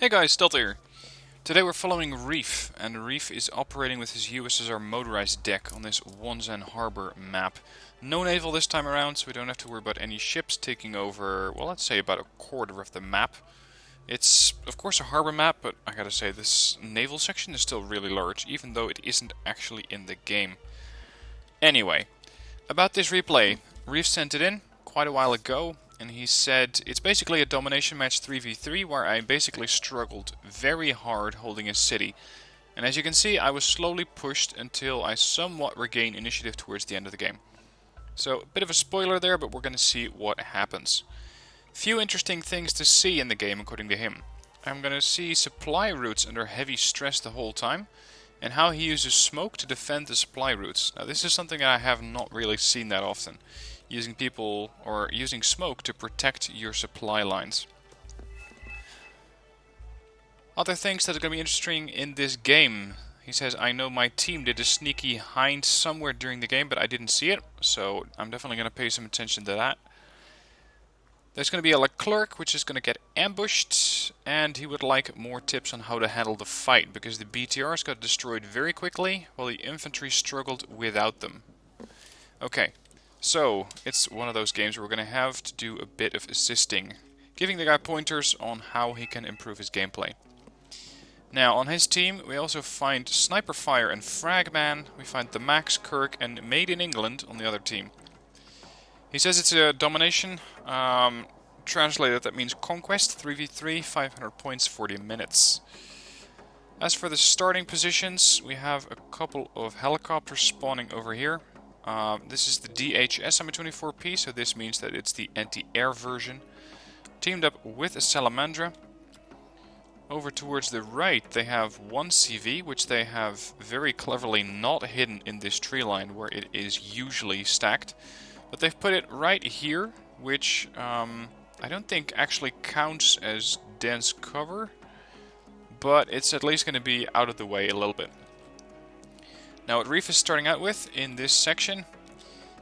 Hey guys, Stealth here. Today we're following Reef, and Reef is operating with his USSR Motorized deck on this Wonsan Harbor map. No naval this time around, so we don't have to worry about any ships taking over, well, let's say about a quarter of the map. It's, of course, a harbor map, but I gotta say, this naval section is still really large, even though it isn't actually in the game. Anyway, about this replay, Reef sent it in quite a while ago, and he said it's basically a domination match 3v3 where I basically struggled very hard holding a city. And as you can see, I was slowly pushed until I somewhat regained initiative towards the end of the game. So, a bit of a spoiler there, but we're going to see what happens. Few interesting things to see in the game according to him. I'm going to see supply routes under heavy stress the whole time, and how he uses smoke to defend the supply routes. Now this is something I have not really seen that often. Using smoke to protect your supply lines. Other things that are going to be interesting in this game. He says, I know my team did a sneaky hind somewhere during the game, but I didn't see it, so I'm definitely going to pay some attention to that. There's going to be a Leclerc, which is going to get ambushed, and he would like more tips on how to handle the fight, because the BTRs got destroyed very quickly, while the infantry struggled without them. Okay. So, it's one of those games where we're going to have to do a bit of assisting, giving the guy pointers on how he can improve his gameplay. Now, on his team, we also find Sniper Fire and Fragman, we find the Max, Kirk, and Made in England on the other team. He says it's a domination, translated that means conquest, 3v3, 500 points, 40 minutes. As for the starting positions, we have a couple of helicopters spawning over here. This is the DHS M24P, so this means that it's the anti-air version. Teamed up with a Salamandra. Over towards the right they have one CV, which they have very cleverly not hidden in this tree line where it is usually stacked. But they've put it right here, which I don't think actually counts as dense cover. But it's at least going to be out of the way a little bit. Now what Reef is starting out with in this section,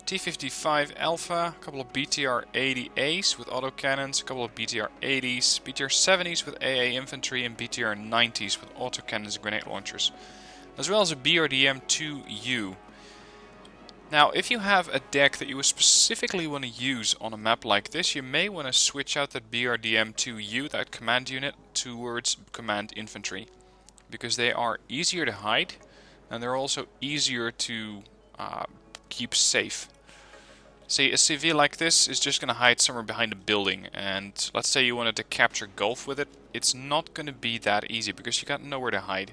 T-55 Alpha, a couple of BTR-80As with autocannons, a couple of BTR-80s, BTR-70s with AA infantry, and BTR-90s with autocannons and grenade launchers, as well as a BRDM-2U. Now if you have a deck that you specifically want to use on a map like this, you may want to switch out that BRDM-2U, that command unit, towards command infantry, because they are easier to hide. And they're also easier to keep safe. See, a CV like this is just going to hide somewhere behind a building, and let's say you wanted to capture Gulf with it, it's not going to be that easy because you got nowhere to hide.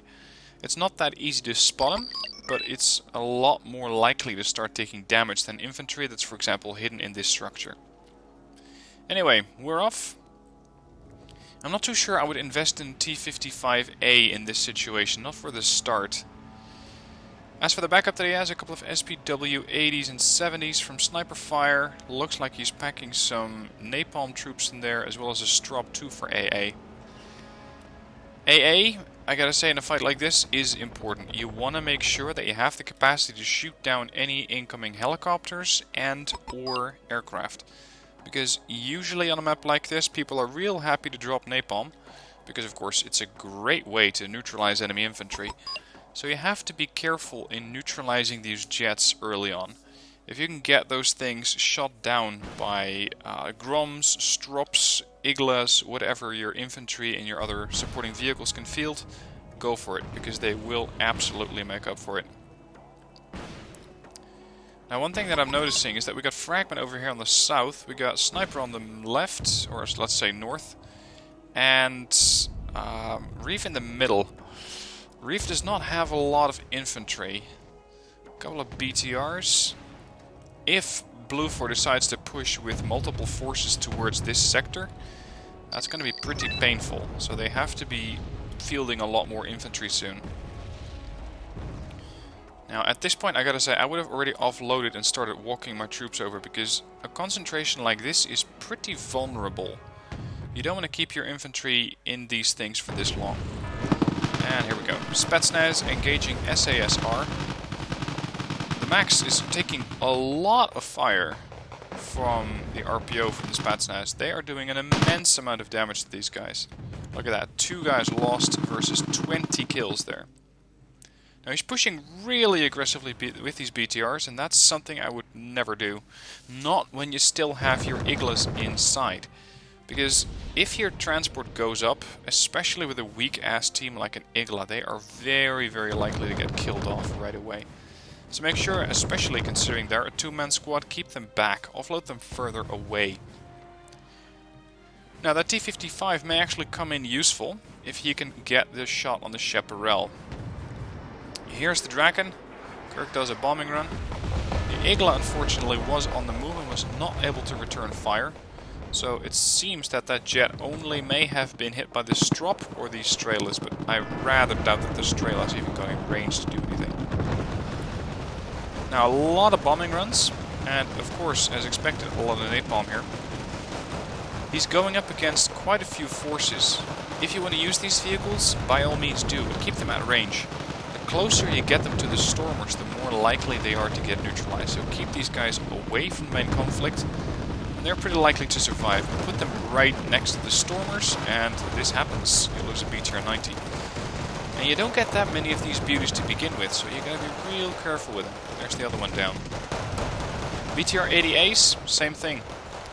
It's not that easy to spot them, but it's a lot more likely to start taking damage than infantry that's, for example, hidden in this structure. Anyway, we're off. I'm not too sure I would invest in T-55A in this situation, not for the start. As for the backup that he has, a couple of SPW 80s and 70s from Sniper Fire. Looks like he's packing some napalm troops in there, as well as a Strop 2 for AA. AA, I gotta say, in a fight like this, is important. You want to make sure that you have the capacity to shoot down any incoming helicopters and or aircraft. Because usually on a map like this, people are real happy to drop napalm, because of course it's a great way to neutralize enemy infantry. So you have to be careful in neutralizing these jets early on. If you can get those things shot down by Groms, Strops, Iglas, whatever your infantry and your other supporting vehicles can field, go for it, because they will absolutely make up for it. Now one thing that I'm noticing is that we got Fragment over here on the south, we got Sniper on the left, or let's say north, and Reef in the middle. Reef does not have a lot of infantry. A couple of BTRs. If Bluefor decides to push with multiple forces towards this sector, that's going to be pretty painful. So they have to be fielding a lot more infantry soon. Now at this point I gotta say, I would have already offloaded and started walking my troops over, because a concentration like this is pretty vulnerable. You don't want to keep your infantry in these things for this long. And here we go. Spetsnaz engaging SASR. The Max is taking a lot of fire. from the RPO from the Spetsnaz. They are doing an immense amount of damage to these guys. Look at that, 2 guys lost versus 20 kills there. Now he's pushing really aggressively with these BTRs, and that's something I would never do. Not when you still have your Iglas inside. Because if your transport goes up, especially with a weak-ass team like an Igla, they are very, very likely to get killed off right away. So make sure, especially considering they're a 2-man squad, keep them back, offload them further away. Now that T-55 may actually come in useful if he can get this shot on the Chaparral. Here's the Draken. Kirk does a bombing run. The Igla unfortunately was on the move and was not able to return fire. So it seems that that jet only may have been hit by the Strop or the Stralis, but I rather doubt that the Stralis even got in range to do anything. Now a lot of bombing runs, and of course, as expected, a lot of napalm here. He's going up against quite a few forces. If you want to use these vehicles, by all means do, but keep them at range. The closer you get them to the Stormers, the more likely they are to get neutralized. So keep these guys away from the main conflict. They're pretty likely to survive. Put them right next to the Stormers, and this happens. You lose a BTR 90. And you don't get that many of these beauties to begin with, so you gotta be real careful with them. There's the other one down. BTR 80As, same thing.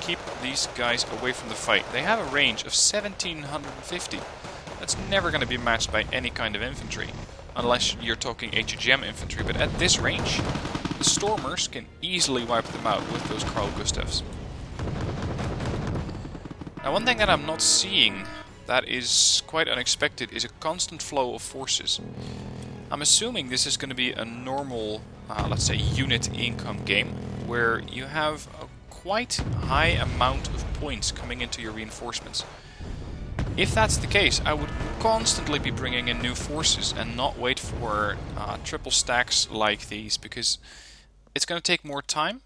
Keep these guys away from the fight. They have a range of 1750. That's never going to be matched by any kind of infantry, unless you're talking HGM infantry, but at this range, the Stormers can easily wipe them out with those Carl Gustavs. Now one thing that I'm not seeing that is quite unexpected is a constant flow of forces. I'm assuming this is going to be a normal, let's say, unit income game, where you have a quite high amount of points coming into your reinforcements. If that's the case, I would constantly be bringing in new forces and not wait for triple stacks like these, because it's going to take more time.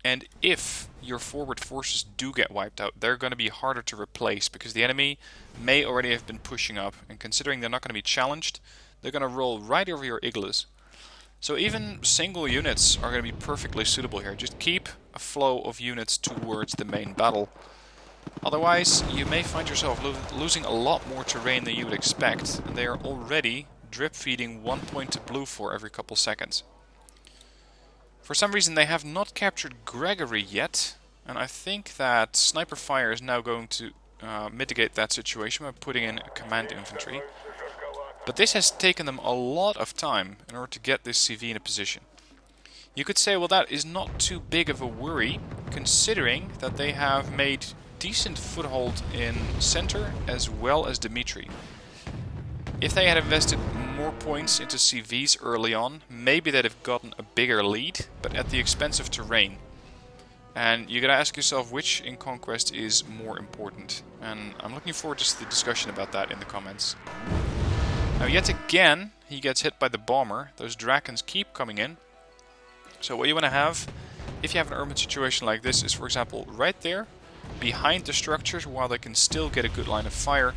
And if your forward forces do get wiped out, they're going to be harder to replace because the enemy may already have been pushing up, and considering they're not going to be challenged, they're going to roll right over your Iglas. So even single units are going to be perfectly suitable here. Just keep a flow of units towards the main battle. Otherwise, you may find yourself losing a lot more terrain than you would expect, and they are already drip feeding 1 point to blue for every couple seconds. For some reason they have not captured Gregory yet, and I think that sniper fire is now going to mitigate that situation by putting in command infantry. But this has taken them a lot of time in order to get this CV in a position. You could say, well, that is not too big of a worry, considering that they have made decent foothold in center as well as Dimitri. If they had invested more points into CVs early on, maybe they'd have gotten a bigger lead, but at the expense of terrain. And you gotta ask yourself which in Conquest is more important. And I'm looking forward to the discussion about that in the comments. Now yet again, he gets hit by the bomber. Those Drakens keep coming in. So what you want to have, if you have an urban situation like this, is for example right there, behind the structures while they can still get a good line of fire,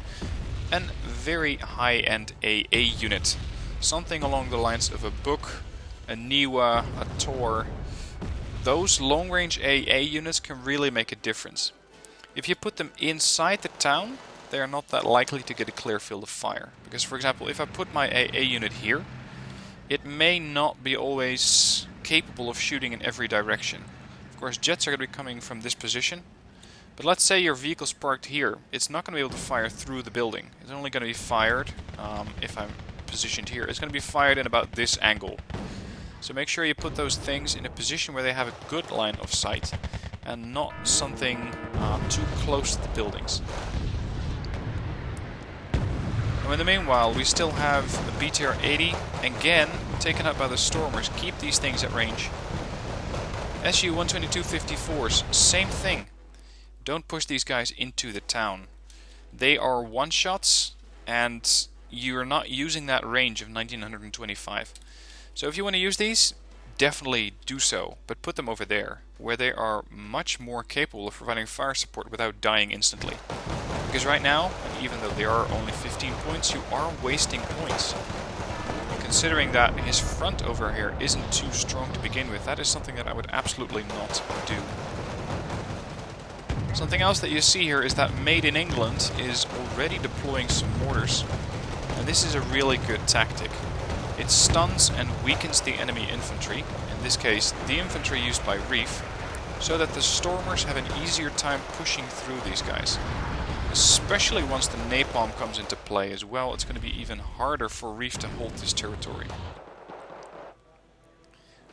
and very high-end AA unit. Something along the lines of a Book, a Niwa, a Tor. Those long-range AA units can really make a difference. If you put them inside the town, they are not that likely to get a clear field of fire. Because for example, if I put my AA unit here, it may not be always capable of shooting in every direction. Of course, jets are going to be coming from this position. But let's say your vehicle's parked here. It's not going to be able to fire through the building. It's only going to be fired, if I'm positioned here, it's going to be fired in about this angle. So make sure you put those things in a position where they have a good line of sight and not something too close to the buildings. Now in the meanwhile, we still have a BTR 80, again taken up by the Stormers. Keep these things at range. SU 122-54s, same thing. Don't push these guys into the town. They are one-shots, and you're not using that range of 1925. So if you want to use these, definitely do so, but put them over there, where they are much more capable of providing fire support without dying instantly. Because right now, even though there are only 15 points, you are wasting points. And considering that his front over here isn't too strong to begin with, that is something that I would absolutely not do. Something else that you see here is that Made in England is already deploying some mortars. And this is a really good tactic. It stuns and weakens the enemy infantry, in this case the infantry used by Reef, so that the stormers have an easier time pushing through these guys. Especially once the napalm comes into play as well, it's going to be even harder for Reef to hold this territory.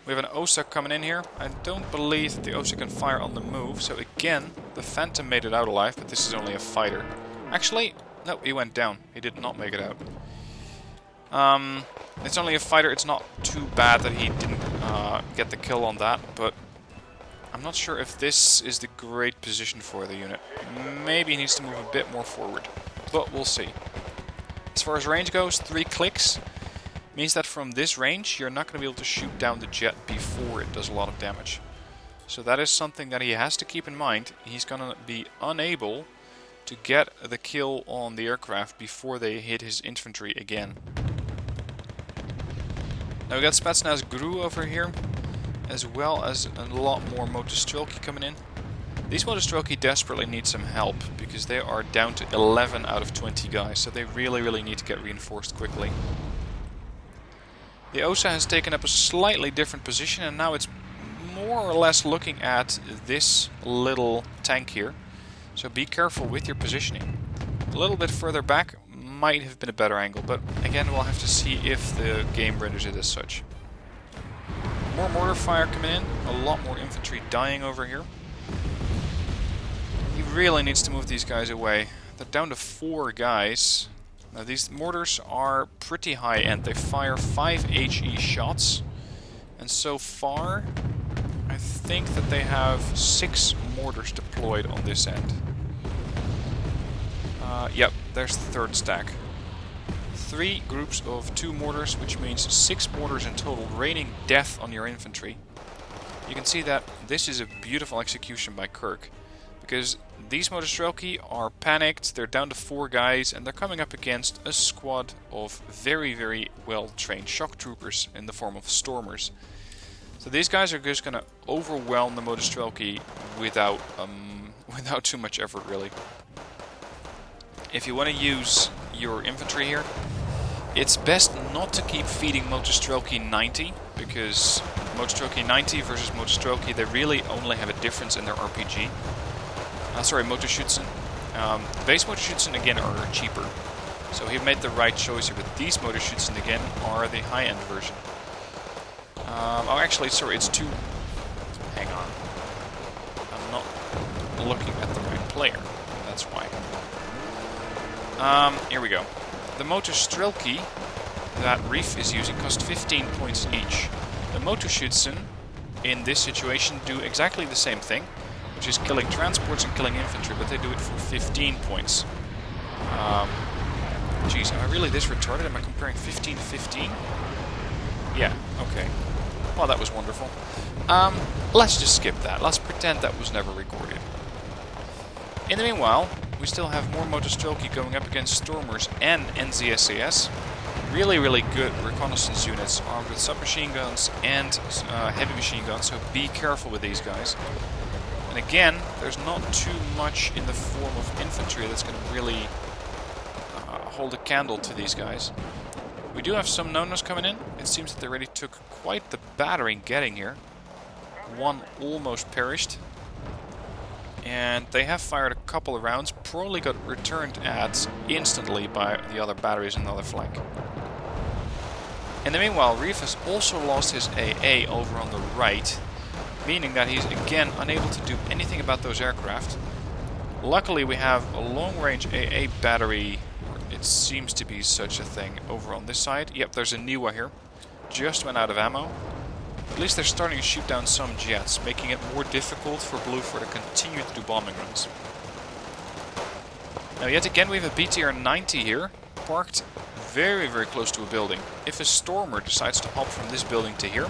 We have an OSA coming in here. I don't believe that the OSA can fire on the move, so again, the Phantom made it out alive, but this is only a fighter. Actually, no, he went down. He did not make it out. It's only a fighter. It's not too bad that he didn't get the kill on that, but I'm not sure if this is the great position for the unit. Maybe he needs to move a bit more forward, but we'll see. As far as range goes, 3 clicks means that from this range you're not going to be able to shoot down the jet before it does a lot of damage. So that is something that he has to keep in mind. He's going to be unable to get the kill on the aircraft before they hit his infantry again. Now we got Spetsnaz Gru over here, as well as a lot more Motostrelki coming in. These Motostrelki desperately need some help, because they are down to 11 out of 20 guys, so they really need to get reinforced quickly. The OSA has taken up a slightly different position, and now it's more or less looking at this little tank here. So be careful with your positioning. A little bit further back might have been a better angle, but again we'll have to see if the game renders it as such. More mortar fire coming in, a lot more infantry dying over here. He really needs to move these guys away. They're down to 4 guys. Now these mortars are pretty high end. They fire 5 HE shots, and so far I think that they have 6 mortars deployed on this end. Yep, there's the 3rd stack. 3 groups of 2 mortars, which means 6 mortars in total, raining death on your infantry. You can see that this is a beautiful execution by Kirk, because these Motostrelki are panicked, they're down to 4 guys, and they're coming up against a squad of very well-trained shock troopers in the form of stormers. So these guys are just going to overwhelm the Motostrelki without too much effort, really. If you want to use your infantry here, it's best not to keep feeding Motostrelki 90, because Motostrelki 90 versus Motostrelki, they really only have a difference in their RPG. Sorry, Motorschützen. Base Motorschützen again are cheaper, so he made the right choice here, but these Motorschützen again are the high-end version. Oh, actually, sorry, it's 2... Hang on. I'm not looking at the right player, that's why. Here we go. The Motostrelki that Reef is using cost 15 points each. The Motorschützen in this situation do exactly the same thing, which is killing transports and killing infantry, but they do it for 15 points. Geez, am I really this retarded? Am I comparing 15 to 15? Yeah, okay. Well, that was wonderful. Let's just skip that. Let's pretend that was never recorded. In the meanwhile, we still have more Motostrelki going up against Stormers and NZSAS. Really good reconnaissance units armed with submachine guns and heavy machine guns, so be careful with these guys. And again, there's not too much in the form of infantry that's going to really hold a candle to these guys. We do have some no-nos coming in. It seems that they already took quite the battering getting here. One almost perished. And they have fired a couple of rounds, probably got returned at instantly by the other batteries on the other flank. In the meanwhile, Reef has also lost his AA over on the right, meaning that he's again unable to do anything about those aircraft. Luckily we have a long-range AA battery, or it seems to be such a thing, over on this side. Yep, there's a Niwa here. Just went out of ammo. At least they're starting to shoot down some jets, making it more difficult for Bluefor to continue to do bombing runs. Now yet again we have a BTR-90 here, parked very close to a building. If a Stormer decides to hop from this building to here,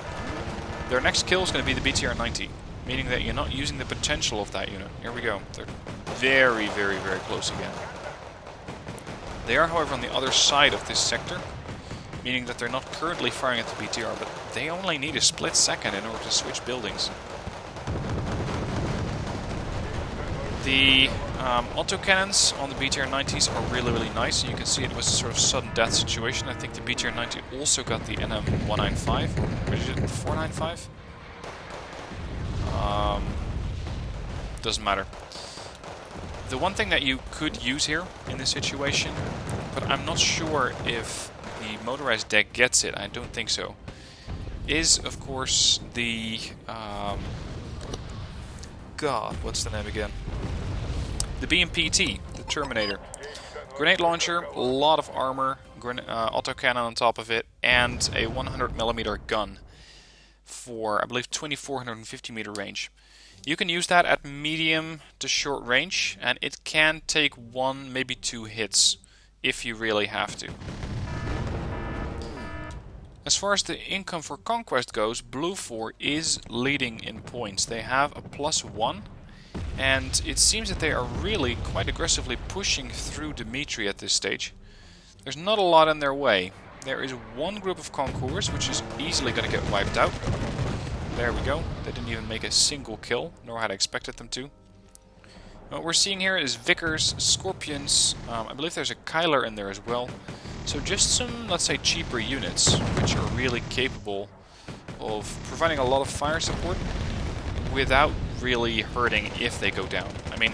their next kill is going to be the BTR-90, meaning that you're not using the potential of that unit. Here we go. They're very close again. They are, however, on the other side of this sector, meaning that they're not currently firing at the BTR, but they only need a split second in order to switch buildings. The autocannons on the BTR-90s are really, really nice. And you can see it was a sort of sudden death situation. I think the BTR-90 also got the NM195, or what is it, the 495? Doesn't matter. The one thing that you could use here in this situation, but I'm not sure if the motorized deck gets it, I don't think so, is of course the God, what's the name again? The BMPT, the Terminator. Grenade launcher, a lot of armor, autocannon on top of it, and a 100mm gun for, I believe, 2450 meter range. You can use that at medium to short range, and it can take 1, maybe 2 hits if you really have to. As far as the income for Conquest goes, Blue 4 is leading in points. They have a +1, and it seems that they are really quite aggressively pushing through Dimitri at this stage. There's not a lot in their way. There is one group of Concours which is easily going to get wiped out. There we go. They didn't even make a single kill, nor had I expected them to. What we're seeing here is Vickers, Scorpions, I believe there's a Kyler in there as well. So just some, let's say, cheaper units, which are really capable of providing a lot of fire support without really hurting if they go down. I mean,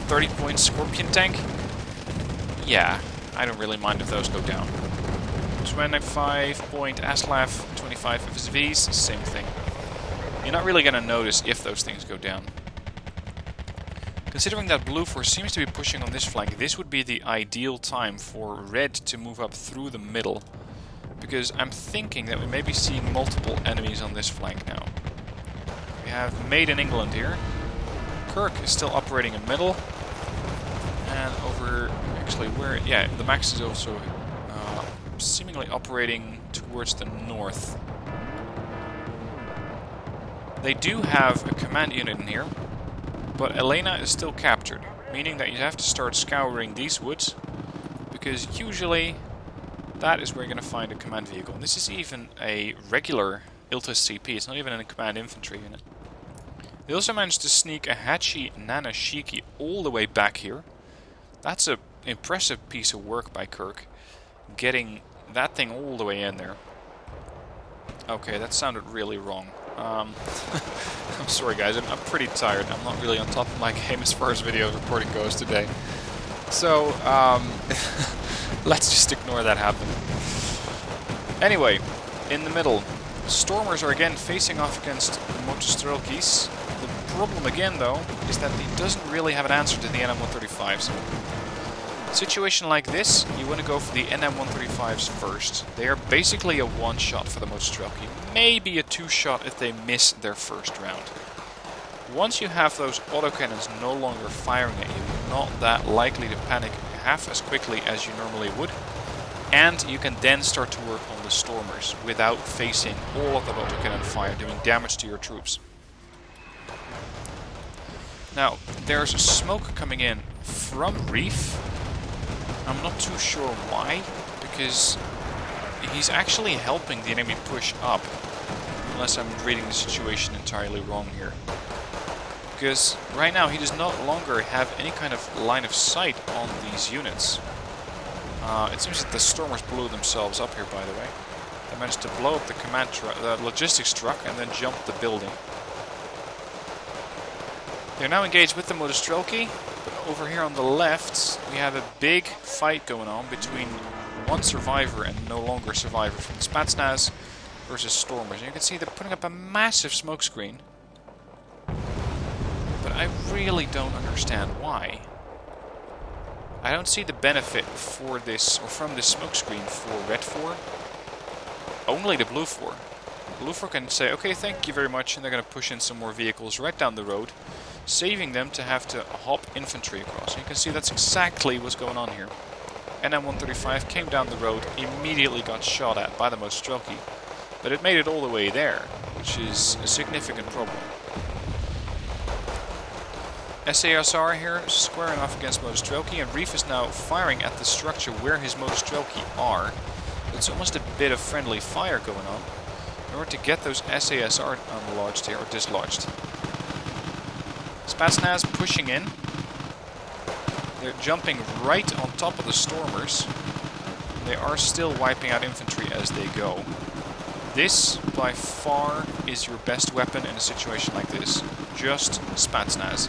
30-point Scorpion tank? Yeah, I don't really mind if those go down. 25-point Aslav, 25 FSVs, same thing. You're not really going to notice if those things go down. Considering that Blue 4 seems to be pushing on this flank, this would be the ideal time for Red to move up through the middle. Because I'm thinking that we may be seeing multiple enemies on this flank now. We have Made in England here. Kirk is still operating in middle. And over, actually, where, yeah, the Max is also seemingly operating towards the north. They do have a command unit in here. But Elena is still captured, meaning that you have to start scouring these woods, because usually that is where you're going to find a command vehicle. And this is even a regular Iltis CP, it's not even a command infantry unit. They also managed to sneak a Hachi Nanashiki all the way back here. That's an impressive piece of work by Kirk, getting that thing all the way in there. Okay, that sounded really wrong. I'm sorry guys, I'm pretty tired. I'm not really on top of my game as far as video recording goes today. So, let's just ignore that happen. Anyway, in the middle, Stormers are again facing off against Motostrelkis. The problem again though, is that he doesn't really have an answer to the NM135s. Situation like this, you want to go for the NM135s first. They are basically a one-shot for the Motostrelki. Maybe a two-shot if they miss their first round. Once you have those autocannons no longer firing at you, you're not that likely to panic half as quickly as you normally would. And you can then start to work on the Stormers without facing all of that autocannon fire, doing damage to your troops. Now, there's smoke coming in from Reef. I'm not too sure why, because he's actually helping the enemy push up, unless I'm reading the situation entirely wrong here. Because right now he does no longer have any kind of line of sight on these units. It seems that the Stormers blew themselves up here, by the way. They managed to blow up the command truck, the logistics truck, and then jump the building. They're now engaged with the Motostrelki. But over here on the left, we have a big fight going on between one survivor and no longer survivor from the Spetsnaz versus Stormers. And you can see they're putting up a massive smoke screen. But I really don't understand why. I don't see the benefit for this, or from this smoke screen for Red 4. Only the Blue 4. Blue 4 can say, okay, thank you very much, and they're going to push in some more vehicles right down the road, saving them to have to hop infantry across. And you can see that's exactly what's going on here. NM135 came down the road, immediately got shot at by the Motostrelki, but it made it all the way there, which is a significant problem. SASR here, squaring off against Motostrelki, and Reef is now firing at the structure where his Motostrelki are. It's almost a bit of friendly fire going on, in order to get those SASR unlodged here, or dislodged. Spetsnaz pushing in. They're jumping right on top of the Stormers. They are still wiping out infantry as they go. This, by far, is your best weapon in a situation like this. Just Spetsnaz.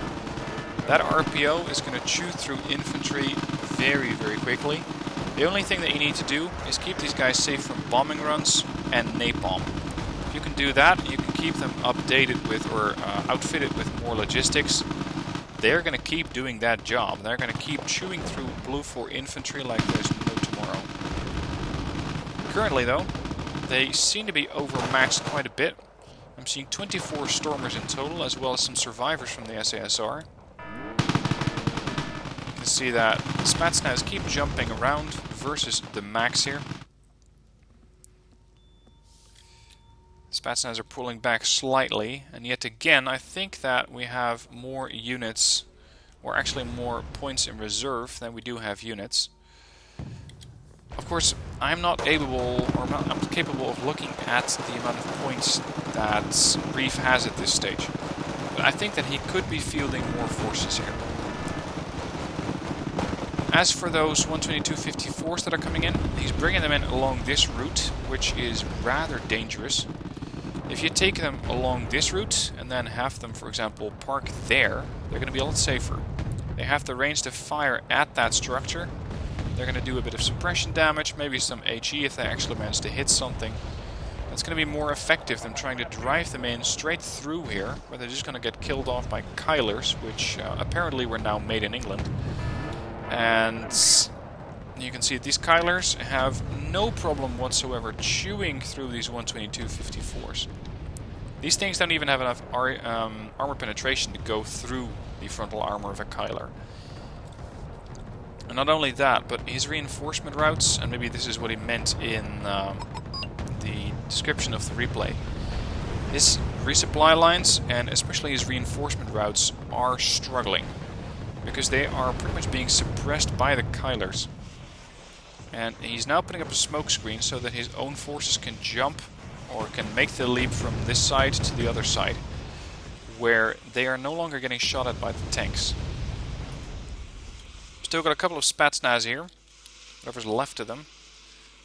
That RPO is going to chew through infantry very, very quickly. The only thing that you need to do is keep these guys safe from bombing runs and napalm. If you can do that, you can keep them updated with or outfitted with more logistics. They're going to keep doing that job. They're going to keep chewing through Blue 4 infantry like there's no tomorrow. Currently, though, they seem to be overmatched quite a bit. I'm seeing 24 Stormers in total, as well as some survivors from the SASR. You can see that Spetsnaz keep jumping around versus the Max here. Spetsnaz are pulling back slightly, and yet again I think that we have more units, or actually more points in reserve than we do have units. Of course, I'm not able, or I'm capable of looking at the amount of points that Reef has at this stage. But I think that he could be fielding more forces here. As for those 122-54s that are coming in, he's bringing them in along this route, which is rather dangerous. If you take them along this route and then have them, for example, park there, they're going to be a lot safer. They have the range to fire at that structure. They're going to do a bit of suppression damage, maybe some HE if they actually manage to hit something. That's going to be more effective than trying to drive them in straight through here, where they're just going to get killed off by Kylers, which apparently were now made in England. And you can see these Kylers have no problem whatsoever chewing through these 122-54s. These things don't even have enough armor penetration to go through the frontal armor of a Kyler. And not only that, but his reinforcement routes, and maybe this is what he meant in the description of the replay, his resupply lines and especially his reinforcement routes are struggling, because they are pretty much being suppressed by the Kylers. And he's now putting up a smoke screen so that his own forces can jump or can make the leap from this side to the other side, where they are no longer getting shot at by the tanks. Still got a couple of Spetsnaz here, whatever's left of them.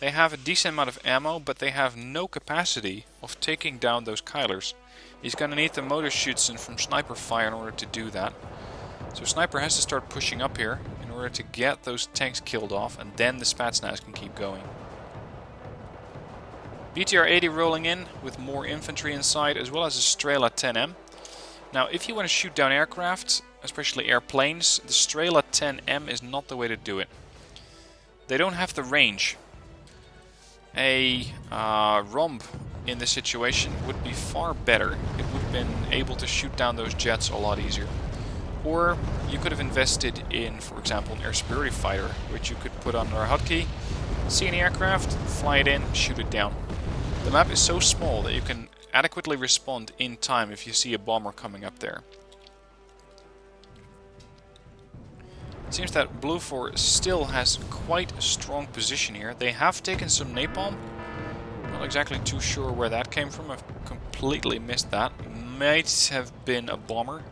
They have a decent amount of ammo, but they have no capacity of taking down those Kylers. He's going to need the motor shoots in from sniper fire in order to do that. So Sniper has to start pushing up here in order to get those tanks killed off, and then the Spetsnaz can keep going. BTR-80 rolling in with more infantry inside, as well as a Strela 10M. Now, if you want to shoot down aircraft, especially airplanes, the Strela 10M is not the way to do it. They don't have the range. A Romb in this situation would be far better. It would have been able to shoot down those jets a lot easier. Or you could have invested in, for example, an air superiority fighter, which you could put under a hotkey, see an aircraft, fly it in, shoot it down. The map is so small that you can adequately respond in time if you see a bomber coming up there. It seems that Blue 4 still has quite a strong position here. They have taken some napalm. Not exactly too sure where that came from. I've completely missed that. Might have been a bomber,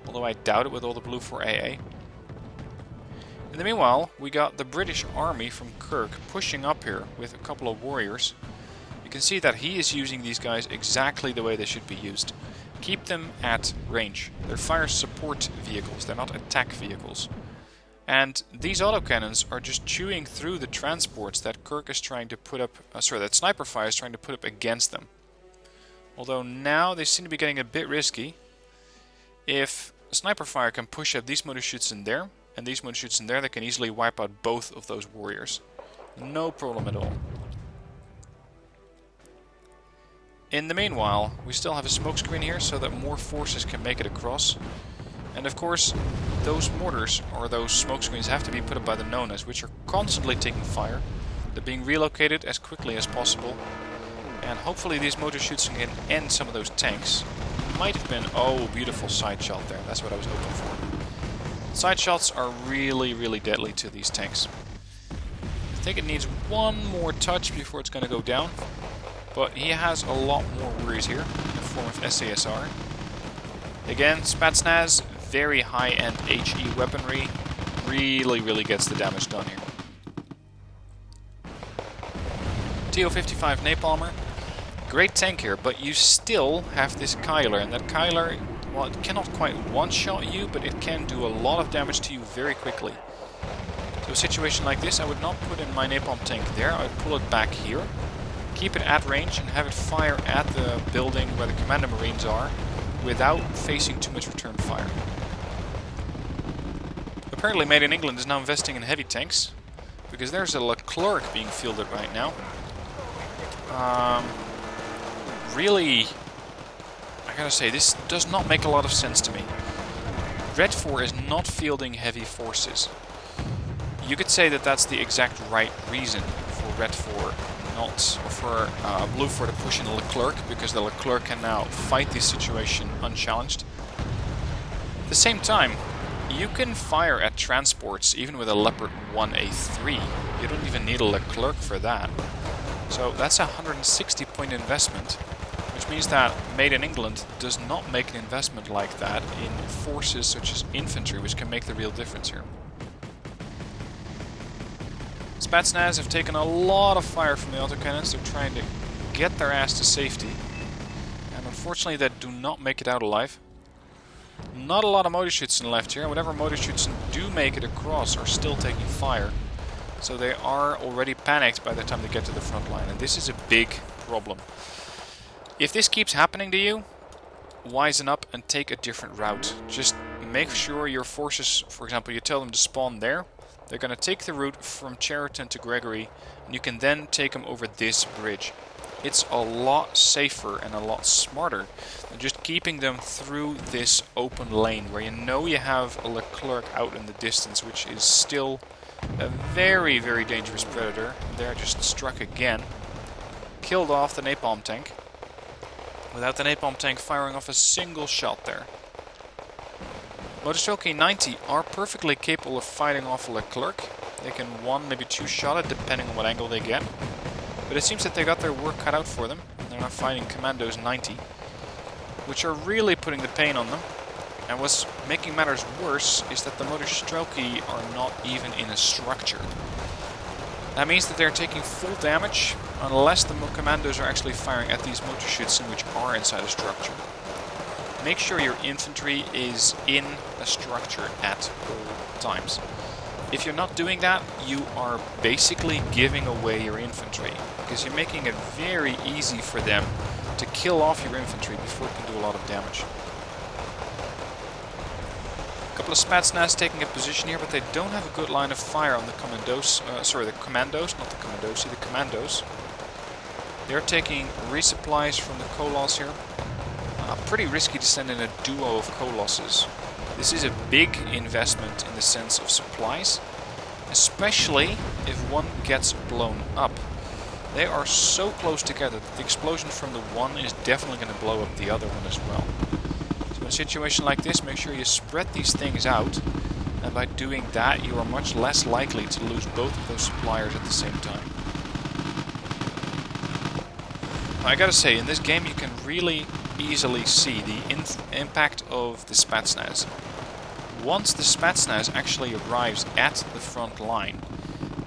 although I doubt it with all the Blue 4 AA. In the meanwhile, we got the British Army from Kirk pushing up here with a couple of warriors. You can see that he is using these guys exactly the way they should be used. Keep them at range. They're fire support vehicles, they're not attack vehicles. And these autocannons are just chewing through the transports that Kirk is trying to put up, that Sniper Fire is trying to put up against them. Although now they seem to be getting a bit risky. If Sniper Fire can push up these motor shoots in there, and these motor shoots in there, they can easily wipe out both of those warriors. No problem at all. In the meanwhile, we still have a smoke screen here so that more forces can make it across. And of course, those mortars, or those smoke screens, have to be put up by the Nonas, which are constantly taking fire. They're being relocated as quickly as possible. And hopefully these motor shoots can end some of those tanks. Might have been, oh, beautiful side shot there. That's what I was hoping for. Side shots are really, really deadly to these tanks. I think it needs one more touch before it's going to go down. But he has a lot more worries here in the form of SASR. Again, Spetsnaz, very high-end HE weaponry. really gets the damage done here. TO-55 Napalmer, great tank here, but you still have this Kyler, and that Kyler, well, it cannot quite one-shot you, but it can do a lot of damage to you very quickly. So a situation like this, I would not put in my napalm tank there, I would pull it back here, keep it at range and have it fire at the building where the commander marines are, without facing too much return fire. Apparently Made in England is now investing in heavy tanks, because there's a Leclerc being fielded right now. Really, I gotta say, this does not make a lot of sense to me. Red 4 is not fielding heavy forces. You could say that that's the exact right reason for Red 4 not, or for Blue 4 to push in the Leclerc, because the Leclerc can now fight this situation unchallenged. At the same time, you can fire at transports even with a Leopard 1A3. You don't even need a Leclerc for that. So that's a 160 point investment, which means that Made in England does not make an investment like that in forces such as infantry, which can make the real difference here. Spetsnaz have taken a lot of fire from the autocannons. They're trying to get their ass to safety, and unfortunately they do not make it out alive. Not a lot of Motorschützen left here, and whatever Motorschützen do make it across are still taking fire. So they are already panicked by the time they get to the front line, and this is a big problem. If this keeps happening to you, wisen up and take a different route. Just make sure your forces, for example, you tell them to spawn there. They're going to take the route from Cheriton to Gregory, and you can then take them over this bridge. It's a lot safer and a lot smarter than just keeping them through this open lane where you know you have a Leclerc out in the distance, which is still a very dangerous predator. There, just struck again. Killed off the napalm tank, without the napalm tank firing off a single shot there. Motostoke 90 are perfectly capable of fighting off a Leclerc. They can one, maybe two shot it, depending on what angle they get. But it seems that they got their work cut out for them. They're not fighting Commandos 90, which are really putting the pain on them. And what's making matters worse is that the Motostoke are not even in a structure. That means that they're taking full damage unless the Commandos are actually firing at these Motorschützen, which are inside a structure. Make sure your infantry is in a structure at all times. If you're not doing that, you are basically giving away your infantry, because you're making it very easy for them to kill off your infantry before it can do a lot of damage. A couple of Spetsnaz taking a position here, but they don't have a good line of fire on the commandos. The commandos. They're taking resupplies from the Kolos here. Pretty risky to send in a duo of Colosses. This is a big investment in the sense of supplies, especially if one gets blown up. They are so close together that the explosion from the one is definitely going to blow up the other one as well. So in a situation like this, make sure you spread these things out, and by doing that you are much less likely to lose both of those suppliers at the same time. Now, I gotta say, in this game you can really easily see the impact of the Spetsnaz. Once the Spetsnaz actually arrives at the front line,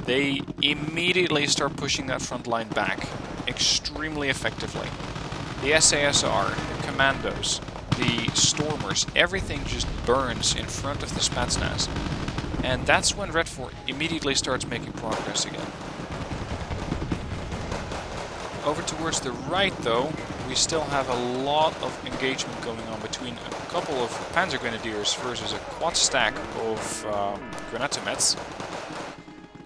they immediately start pushing that front line back extremely effectively. The SASR, the Commandos, the Stormers, everything just burns in front of the Spetsnaz. And that's when Red 4 immediately starts making progress again. Over towards the right, though, we still have a lot of engagement going on between a couple of Panzer Grenadiers versus a quad stack of Granatomets.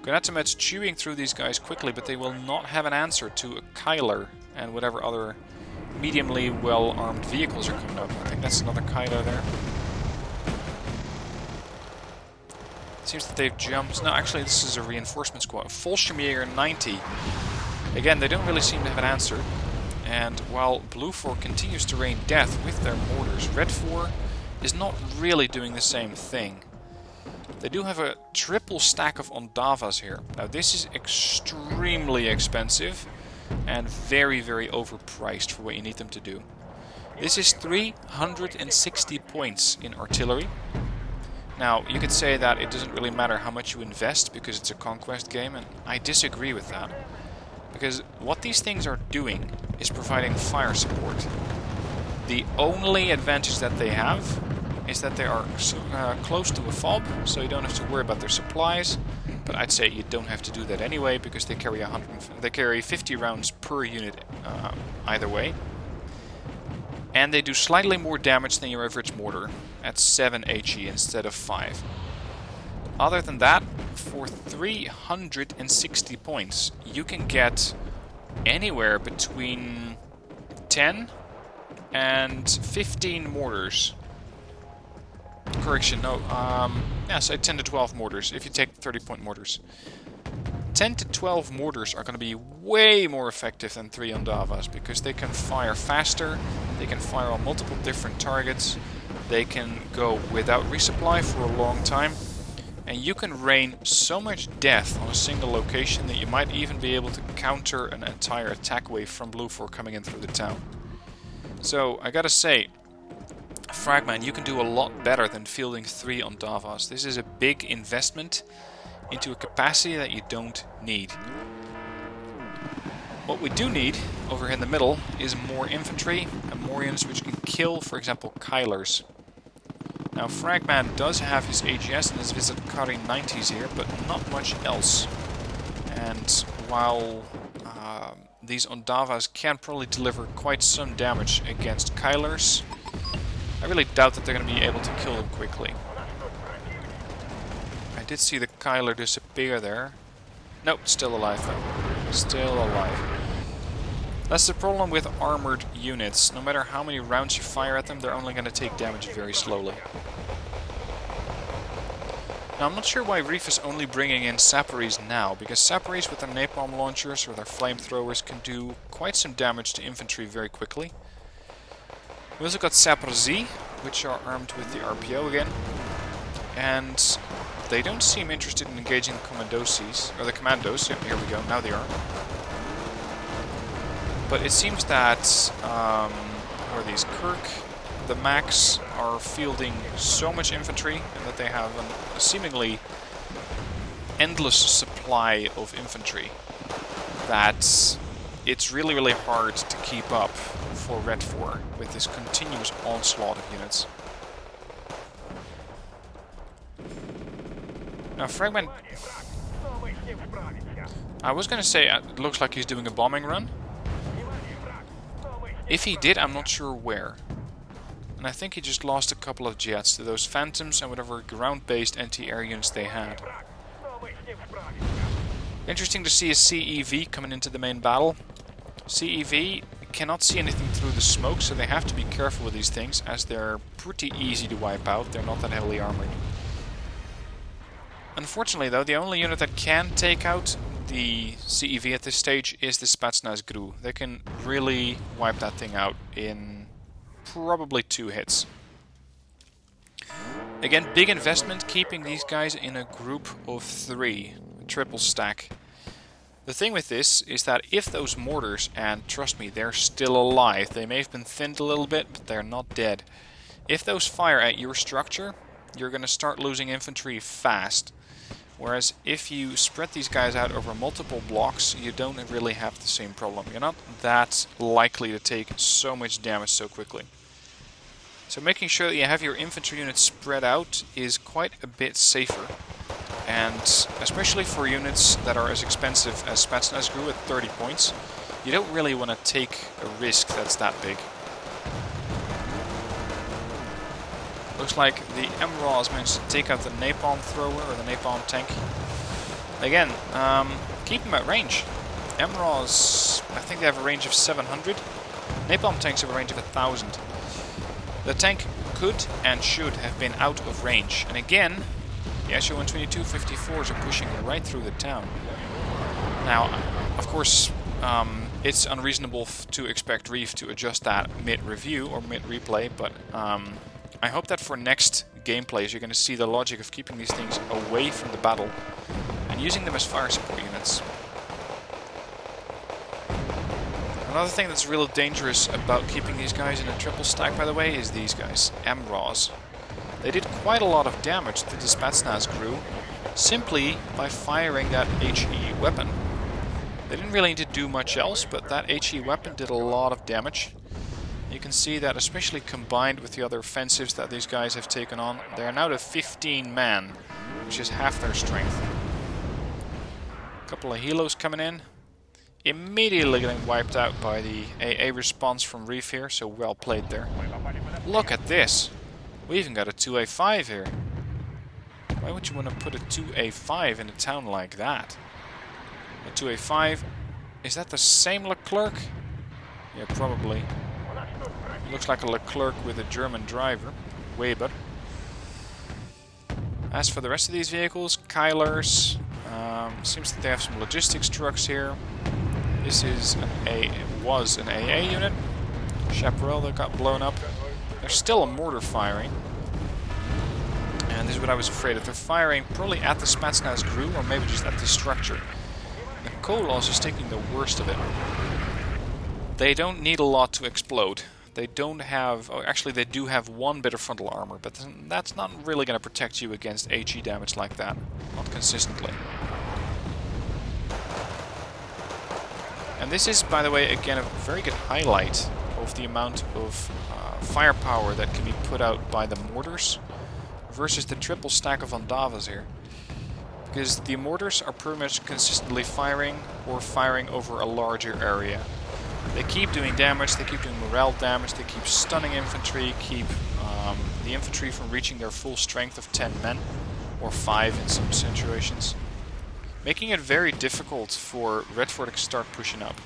Granatomets chewing through these guys quickly, but they will not have an answer to a Kyler and whatever other mediumly well-armed vehicles are coming up. I think that's another Kyler there. It seems that they've jumped. No, actually this is a reinforcement squad. Volschemjäger 90. Again, they don't really seem to have an answer. And while Blue 4 continues to rain death with their mortars, Red 4 is not really doing the same thing. They do have a triple stack of Ondavas here. Now this is extremely expensive and very overpriced for what you need them to do. This is 360 points in artillery, Now, you could say that it doesn't really matter how much you invest because it's a conquest game, and I disagree with that. Because what these things are doing is providing fire support. The only advantage that they have is that they are close to a fob, so you don't have to worry about their supplies. But I'd say you don't have to do that anyway, because they carry 50 rounds per unit either way. And they do slightly more damage than your average mortar, at 7 HE instead of 5. Other than that, for 360 points, you can get anywhere between 10 and 15 mortars. Correction, no, say 10 to 12 mortars, if you take 30-point mortars. 10 to 12 mortars are going to be way more effective than 3 Ondavas, because they can fire faster, they can fire on multiple different targets, they can go without resupply for a long time, and you can rain so much death on a single location that you might even be able to counter an entire attack wave from Blue 4 coming in through the town. So, I gotta say, Fragman, you can do a lot better than fielding 3 Ondavas. This is a big investment into a capacity that you don't need. What we do need over here in the middle is more infantry and more units which can kill, for example, Kylers. Now, Fragman does have his AGS and his Visit Kari 90s here, but not much else. And while these Ondavas can probably deliver quite some damage against Kylers, I really doubt that they're going to be able to kill them quickly. I did see the Kyler disappear there. Nope, still alive though. Still alive. That's the problem with armored units. No matter how many rounds you fire at them, they're only going to take damage very slowly. Now, I'm not sure why Reef is only bringing in Saparis now, because Saparis with their napalm launchers or their flamethrowers can do quite some damage to infantry very quickly. We also got Sapar Z, which are armed with the RPO again, and they don't seem interested in engaging the commandos. Yep, here we go, now they are. But it seems that, who are these, Kirk, the Max, are fielding so much infantry, and that they have a seemingly endless supply of infantry, that it's really, really hard to keep up for Red 4 with this continuous onslaught of units. Now, Fragment, I was going to say it looks like he's doing a bombing run. If he did, I'm not sure where. And I think he just lost a couple of jets to those Phantoms and whatever ground-based anti-air units they had. Interesting to see a CEV coming into the main battle. CEV cannot see anything through the smoke, so they have to be careful with these things, as they're pretty easy to wipe out. They're not that heavily armored. Unfortunately, though, the only unit that can take out the CEV at this stage is the Spetsnaz GRU. They can really wipe that thing out in probably 2 hits. Again, big investment keeping these guys in a group of 3, a triple stack. The thing with this is that if those mortars, and trust me, they're still alive, they may have been thinned a little bit, but they're not dead. If those fire at your structure, you're going to start losing infantry fast. Whereas if you spread these guys out over multiple blocks, you don't really have the same problem. You're not that likely to take so much damage so quickly. So making sure that you have your infantry units spread out is quite a bit safer. And especially for units that are as expensive as Spetsnaz GRU at 30 points, you don't really want to take a risk that's that big. Looks like the MRAWs managed to take out the napalm thrower, or the napalm tank. Again, keep them at range. MRAWs, I think they have a range of 700. Napalm tanks have a range of 1,000. The tank could and should have been out of range. And again, the SU-122 54s are pushing right through the town. Now, of course, it's unreasonable to expect Reef to adjust that mid-review or mid-replay, but I hope that for next gameplays you're going to see the logic of keeping these things away from the battle and using them as fire support units. Another thing that's really dangerous about keeping these guys in a triple stack, by the way, is these guys, MRAWs. They did quite a lot of damage to the Spetsnaz crew simply by firing that HE weapon. They didn't really need to do much else, but that HE weapon did a lot of damage. You can see that, especially combined with the other offensives that these guys have taken on, they are now to 15 man, which is half their strength. A couple of helos coming in. Immediately getting wiped out by the AA response from Reef here, so well played there. Look at this! We even got a 2A5 here. Why would you want to put a 2A5 in a town like that? A 2A5, is that the same Leclerc? Yeah, probably. Looks like a Leclerc with a German driver, Weber. As for the rest of these vehicles, Kylers, seems that they have some logistics trucks here. This is was an AA unit. Chaparral that got blown up. There's still a mortar firing. And this is what I was afraid of. They're firing probably at the Spetsnaz crew, or maybe just at the structure. The Kolos is taking the worst of it. They don't need a lot to explode. They don't have... Oh, actually, they do have one bit of frontal armor, but that's not really going to protect you against HE damage like that. Not consistently. And this is, by the way, again, a very good highlight of the amount of firepower that can be put out by the mortars versus the triple stack of Ondavas here. Because the mortars are pretty much consistently firing or firing over a larger area. They keep doing damage, they keep doing morale damage, they keep stunning infantry, keep the infantry from reaching their full strength of 10 men, or 5 in some situations. Making it very difficult for Redford to start pushing up.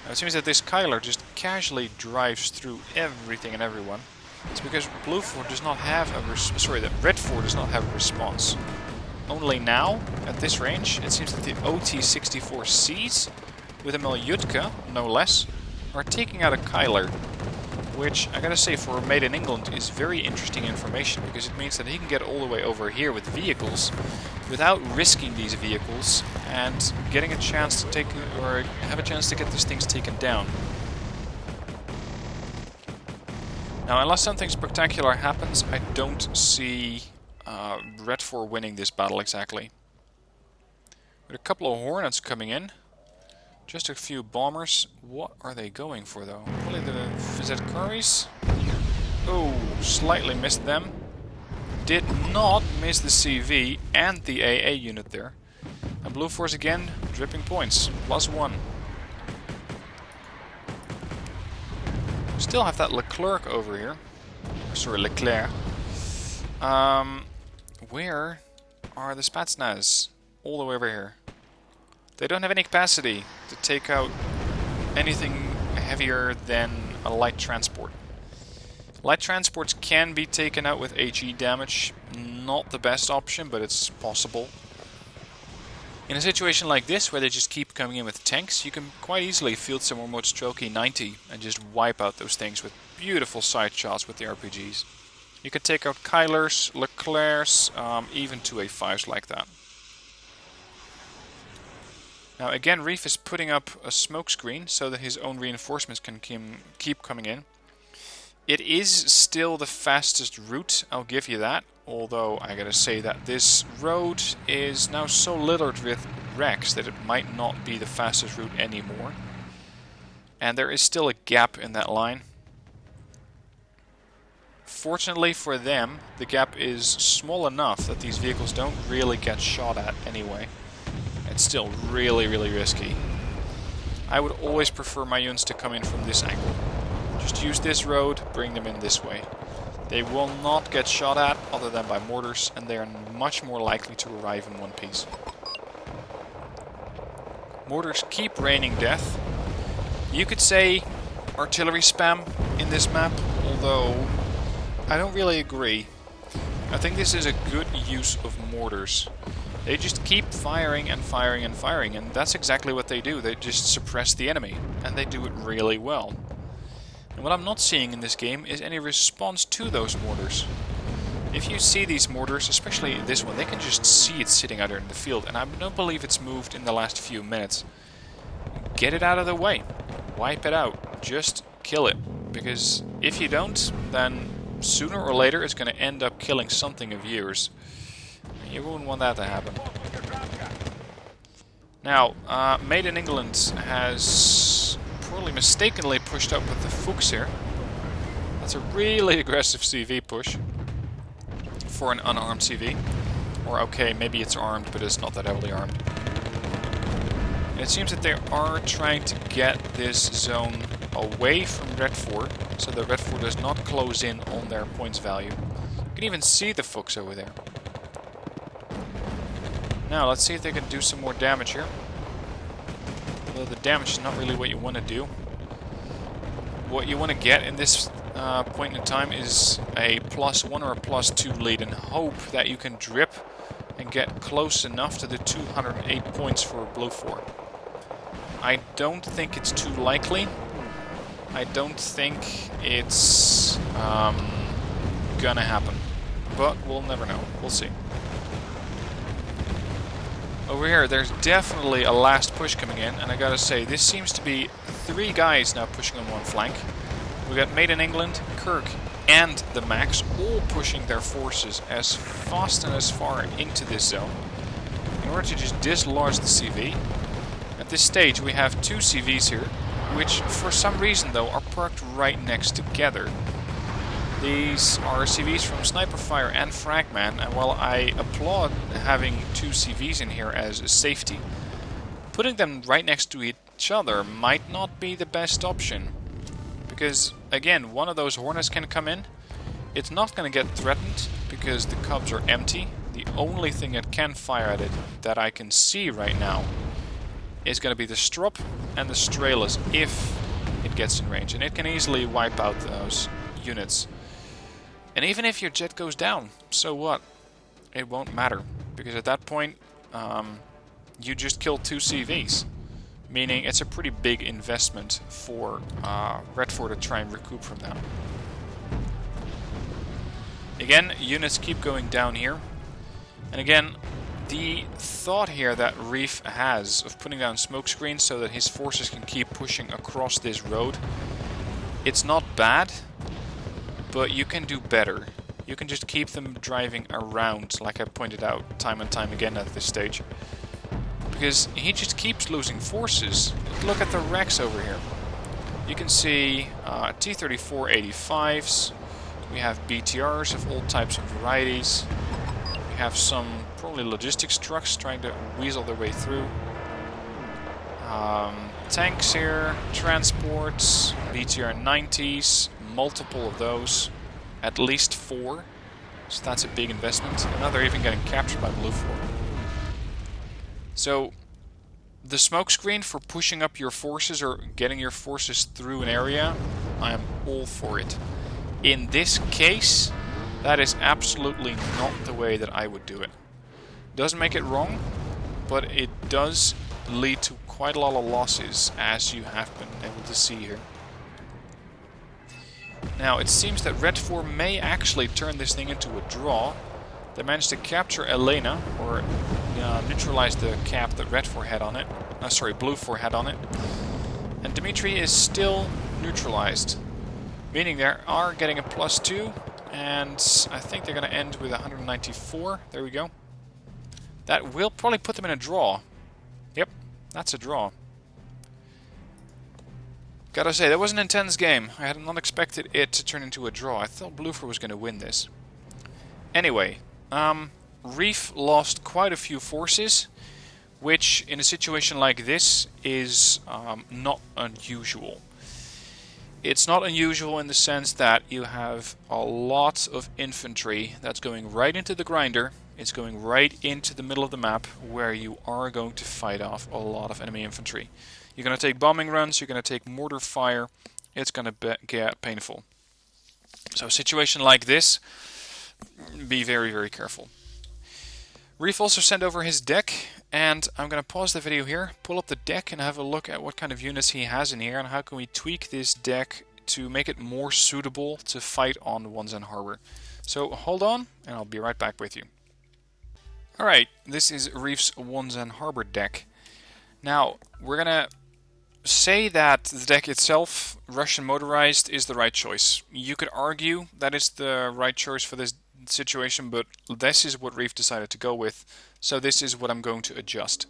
Now it seems that this Kyler just casually drives through everything and everyone. It's because Blueford does not have a that Redford does not have a response. Only now, at this range, it seems that the OT-64Cs with a Miljutka, no less, are taking out a Kyler, which I gotta say for Made in England is very interesting information, because it means that he can get all the way over here with vehicles without risking these vehicles and getting a chance to take, or have a chance to get these things taken down. Now, unless something spectacular happens, I don't see Redford winning this battle exactly. With a couple of Hornets coming in. Just a few bombers. What are they going for, though? Probably the Vizet-Karis? Oh, slightly missed them. Did not miss the CV and the AA unit there. And Blue Force again, dripping points. +1. Still have that Leclerc over here. Sorry, Leclerc. Where are the Spetsnaz? All the way over here. They don't have any capacity to take out anything heavier than a light transport. Light transports can be taken out with HE damage. Not the best option, but it's possible. In a situation like this, where they just keep coming in with tanks, you can quite easily field some remote stroke E90 and just wipe out those things with beautiful side shots with the RPGs. You can take out Kylers, Leclercs, even 2A5s like that. Now again, Reef is putting up a smoke screen so that his own reinforcements can keep coming in. It is still the fastest route, I'll give you that. Although I gotta say that this road is now so littered with wrecks that it might not be the fastest route anymore. And there is still a gap in that line. Fortunately for them, the gap is small enough that these vehicles don't really get shot at anyway. It's still really, really risky. I would always prefer my units to come in from this angle. Just use this road, bring them in this way. They will not get shot at other than by mortars, and they are much more likely to arrive in one piece. Mortars keep raining death. You could say artillery spam in this map, although I don't really agree. I think this is a good use of mortars. They just keep firing and firing and firing, and that's exactly what they do. They just suppress the enemy, and they do it really well. And what I'm not seeing in this game is any response to those mortars. If you see these mortars, especially this one, they can just see it sitting out there in the field, and I don't believe it's moved in the last few minutes. Get it out of the way. Wipe it out. Just kill it. Because if you don't, then sooner or later it's going to end up killing something of yours. You wouldn't want that to happen. Now, Made in England has probably mistakenly pushed up with the Fuchs here. That's a really aggressive CV push for an unarmed CV. Or okay, maybe it's armed, but it's not that heavily armed. And it seems that they are trying to get this zone away from Red 4, so that Red 4 does not close in on their points value. You can even see the Fuchs over there. Now, let's see if they can do some more damage here. Although the damage is not really what you want to do. What you want to get in this point in time is a +1 or a +2 lead, and hope that you can drip and get close enough to the 208 points for Blue 4. I don't think it's too likely. I don't think it's gonna happen. But we'll never know. We'll see. Over here, there's definitely a last push coming in, and I gotta say, this seems to be 3 guys now pushing on one flank. We got Made in England, Kirk, and the Max all pushing their forces as fast and as far into this zone in order to just dislodge the CV. At this stage, we have 2 CVs here, which for some reason though are parked right next together. These are CVs from Sniper Fire and Fragman, and while I applaud having 2 CVs in here as a safety, putting them right next to each other might not be the best option. Because, again, one of those Hornets can come in. It's not going to get threatened because the Cubs are empty. The only thing that can fire at it that I can see right now is going to be the Strop and the Stralis if it gets in range. And it can easily wipe out those units. And even if your jet goes down, so what? It won't matter. Because at that point, you just killed 2 CVs. Meaning it's a pretty big investment for Red 4 to try and recoup from that. Again, units keep going down here. And again, the thought here that Reef has of putting down smoke screens so that his forces can keep pushing across this road, it's not bad, but you can do better. You can just keep them driving around, like I pointed out time and time again at this stage. Because he just keeps losing forces. Look at the wrecks over here. You can see T-34 85s. We have BTRs of all types of varieties. We have some probably logistics trucks trying to weasel their way through. Tanks here, transports, BTR 90s, multiple of those. At least 4. So that's a big investment. And now they're even getting captured by Blue 4. So, the smokescreen for pushing up your forces or getting your forces through an area, I am all for it. In this case, that is absolutely not the way that I would do it. Doesn't make it wrong, but it does lead to quite a lot of losses, as you have been able to see here. Now, it seems that Red 4 may actually turn this thing into a draw. They managed to capture Elena, or neutralize the cap that Red 4 had on it. Sorry, Blue 4 had on it. And Dmitry is still neutralized, meaning they are getting a +2, and I think they're going to end with 194. There we go. That will probably put them in a draw. Yep, that's a draw. Gotta say, that was an intense game. I had not expected it to turn into a draw. I thought Blue 4 was going to win this. Anyway, Reef lost quite a few forces, which in a situation like this is not unusual. It's not unusual in the sense that you have a lot of infantry that's going right into the grinder. It's going right into the middle of the map where you are going to fight off a lot of enemy infantry. You're going to take bombing runs, you're going to take mortar fire. It's going to get painful. So a situation like this, be very, very careful. Reef also sent over his deck, and I'm going to pause the video here, pull up the deck and have a look at what kind of units he has in here and how can we tweak this deck to make it more suitable to fight on Wonsan Harbor. So hold on, and I'll be right back with you. Alright, this is Reef's Wonsan Harbor deck. Now, we're going to say that the deck itself, Russian Motorized, is the right choice. You could argue that it's the right choice for this situation, but this is what Reef decided to go with, so this is what I'm going to adjust.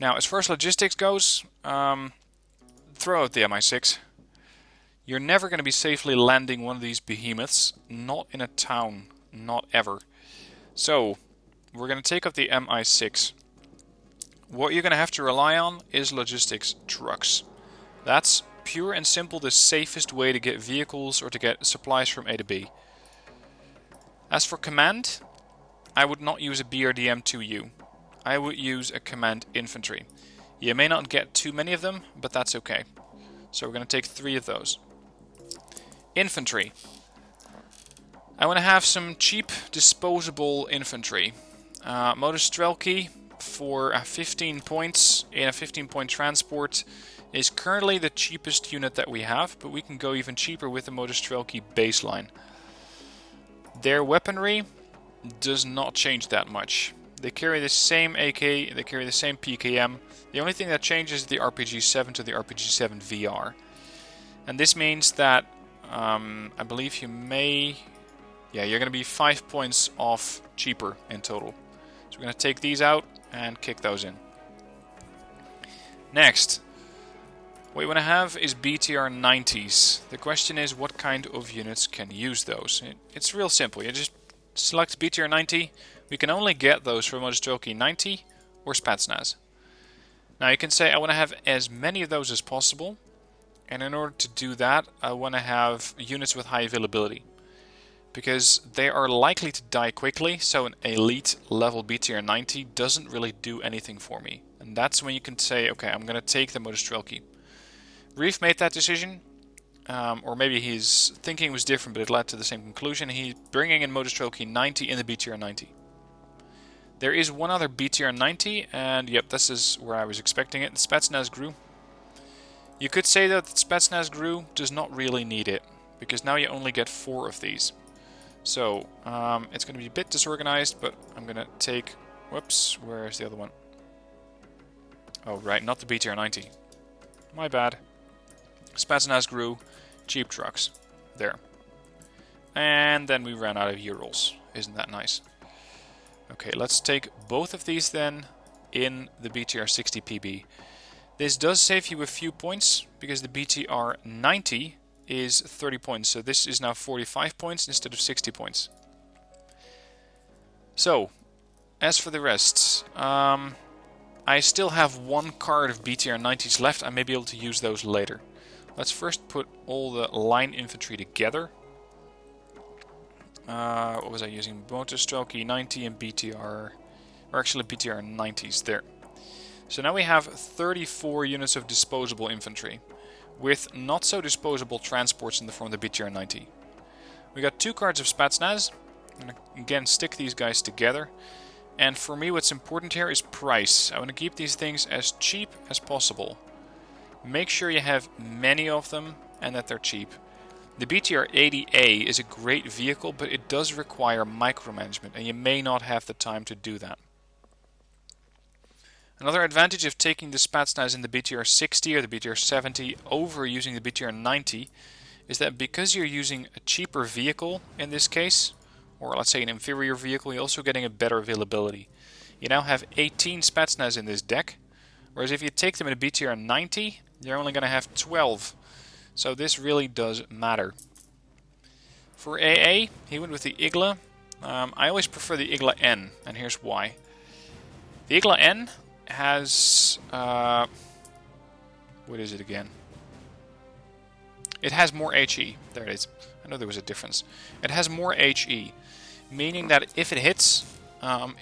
Now, as far as logistics goes, throw out the MI6. You're never going to be safely landing one of these behemoths, not in a town, not ever. So, we're going to take up the MI6. What you're going to have to rely on is logistics trucks. That's pure and simple the safest way to get vehicles or to get supplies from A to B. As for command, I would not use a BRDM-2U. I would use a command infantry. You may not get too many of them, but that's okay. So we're going to take 3 of those. Infantry. I want to have some cheap disposable infantry. Motostrelki for 15 points in a 15-point transport is currently the cheapest unit that we have, but we can go even cheaper with the Motostrelki baseline. Their weaponry does not change that much. They carry the same AK, they carry the same PKM. The only thing that changes is the RPG-7 to the RPG-7 VR. And this means that I believe you may... Yeah, you're going to be 5 points off cheaper in total. So we're going to take these out and kick those in. Next, what you want to have is BTR 90s. The question is, what kind of units can use those? It's real simple. You just select BTR 90. We can only get those from Motostrelki 90 or Spetsnaz. Now you can say, I want to have as many of those as possible. And in order to do that, I want to have units with high availability. Because they are likely to die quickly, so an elite level BTR 90 doesn't really do anything for me. And that's when you can say, okay, I'm going to take the Motostrelki. Reef made that decision, or maybe his thinking was different, but it led to the same conclusion. He's bringing in Motostrelki 90 in the BTR 90. There is one other BTR 90, and yep, this is where I was expecting it, the Spetsnaz Gru. You could say that the Spetsnaz Gru does not really need it, because now you only get 4 of these. So, it's going to be a bit disorganized, but I'm going to take... Whoops, where's the other one? Oh, right, not the BTR 90. My bad. Spetsnaz Gru, cheap trucks. There. And then we ran out of Urals. Isn't that nice? Okay, let's take both of these then in the BTR 60 PB. This does save you a few points, because the BTR 90 is 30 points, so this is now 45 points instead of 60 points. So, as for the rest, I still have 1 card of BTR 90s left. I may be able to use those later. Let's first put all the line infantry together. What was I using? Motostrelki 90 and BTR, or actually BTR 90s there. So now we have 34 units of disposable infantry, with not so disposable transports in the form of the BTR 90. We got 2 cards of Spetsnaz. I'm going to again stick these guys together. And for me, what's important here is price. I want to keep these things as cheap as possible. Make sure you have many of them and that they're cheap. The BTR 80A is a great vehicle, but it does require micromanagement, and you may not have the time to do that. Another advantage of taking the Spetsnaz in the BTR 60 or the BTR 70 over using the BTR 90 is that because you're using a cheaper vehicle in this case, or let's say an inferior vehicle, you're also getting a better availability. You now have 18 Spetsnaz in this deck, whereas if you take them in a BTR 90, you're only going to have 12. So this really does matter. For AA, he went with the Igla. I always prefer the Igla N, and here's why. The Igla N has... what is it again? It has more HE. There it is. I know there was a difference. It has more HE, meaning that if it hits,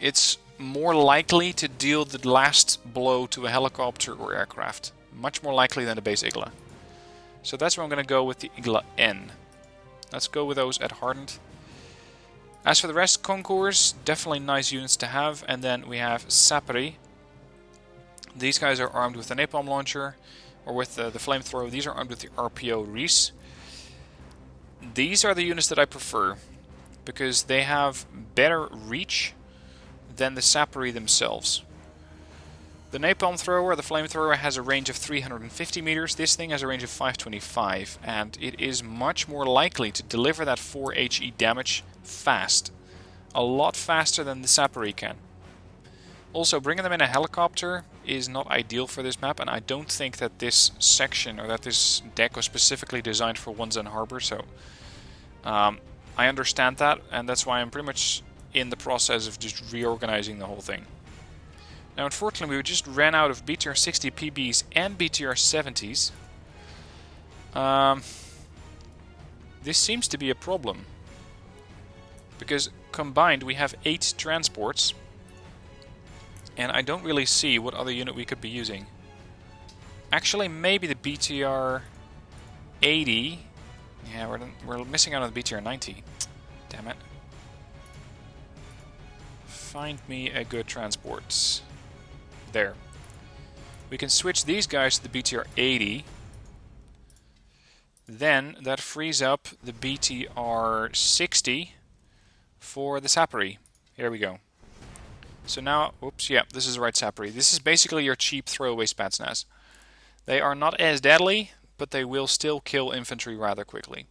it's more likely to deal the last blow to a helicopter or aircraft. Much more likely than the base Igla. So that's where I'm going to go with the Igla N. Let's go with those at Hardened. As for the rest, Concours, definitely nice units to have. And then we have Sapri. These guys are armed with the napalm launcher, or with the flamethrower. These are armed with the RPO Reese. These are the units that I prefer, because they have better reach than the Sapri themselves. The napalm thrower, the flamethrower, has a range of 350 meters. This thing has a range of 525, and it is much more likely to deliver that 4 HE damage fast. A lot faster than the Sapari can. Also, bringing them in a helicopter is not ideal for this map, and I don't think that this section or that this deck was specifically designed for Wonsan Harbor, so I understand that, and that's why I'm pretty much in the process of just reorganizing the whole thing. Now, unfortunately, we just ran out of BTR 60 PBs and BTR 70s. This seems to be a problem, because combined we have 8 transports, and I don't really see what other unit we could be using. Actually, maybe the BTR 80. Yeah, we're missing out on the BTR 90. Damn it. Find me a good transport. There. We can switch these guys to the BTR 80. Then that frees up the BTR 60 for the Sapari. Here we go. So now, oops, yeah, this is the right Sapari. This is basically your cheap throwaway Spetsnaz. They are not as deadly, but they will still kill infantry rather quickly.